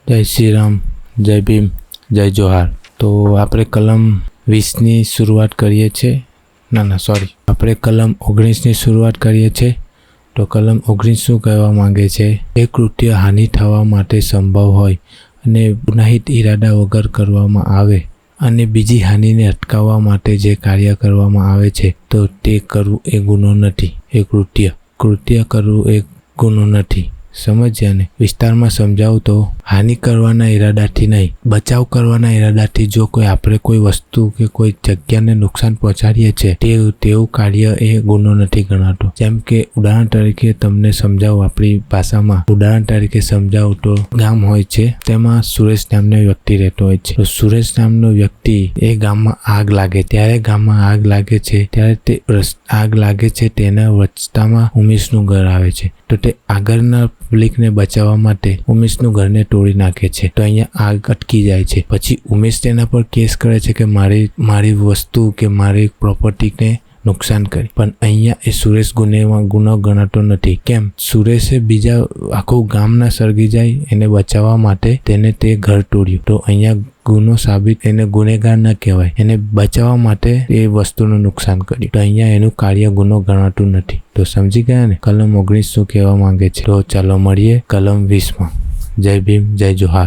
જય શ્રી રામ, જય ભીમ, જય જોહાર. તો આપણે કલમ 20ની શરૂઆત કરીએ છીએ. આપણે કલમ 19ની શરૂઆત કરીએ છીએ. તો કલમ 19 શું કહેવા માંગે છે? એ કૃત્ય હાનિ થવા માટે સંભવ હોય અને ગુનાહિત ઈરાદા વગર કરવામાં આવે અને બીજી હાનિને અટકાવવા માટે જે કાર્ય કરવામાં આવે છે તો તે કરવું એ ગુનો નથી. એ કૃત્ય કરવું એ ગુનો નથી. સમજ્યા ને? વિસ્તારમાં સમજાવું તો હાનિ કરવાના ઈરાદાથી નહીં, બચાવ કરવાના ઈરાદાથી જો આપણે કોઈ વસ્તુ કે કોઈ જગ્યાને નુકસાન પહોંચાડીએ છીએ તેવું કાર્ય એ ગુનો નથી ગણાતો. જેમ કે ઉદાહરણ તરીકે તમને સમજાવું, આપણી ભાષામાં ઉદાહરણ તરીકે સમજાવું તો ગામ હોય છે, તેમાં સુરેશ નામનો વ્યક્તિ રહેતો હોય છે. તો સુરેશ નામનો વ્યક્તિ એ ગામમાં આગ લાગે, ત્યારે ગામમાં આગ લાગે છે ત્યારે આગ લાગે છે તેના રસ્તામાં ઉમેશનું ઘર આવે છે. તો તે આગળના પબ્લિકને બચાવવા માટે ઉમેશનું ઘરને તોડી નાખે છે. તો અહીંયા આગ અટકી જાય છે. પછી ઉમેશ તેના પર કેસ કરે છે કે મારી વસ્તુ કે મારી પ્રોપર્ટીને નુકસાન કરી. પણ અહીંયા એ સુરેશ ગુનો ગણાતો નથી. કેમ? સુરેશે બીજા આખું ગામના સળગી જાય એને બચાવવા માટે તેને તે ઘર તોડ્યું. તો અહીંયા ગુનો સાબિત, એને ગુનેગાર ન કહેવાય. એને બચાવવા માટે એ વસ્તુનું નુકસાન કર્યું. તો અહીંયા એનું કાર્ય ગુનો ગણાતું નથી. તો સમજી ગયા ને કલમ 19 શું કહેવા માંગે છે? તો ચાલો મળીએ કલમ 20માં. જય ભીમ, જય જોહાર.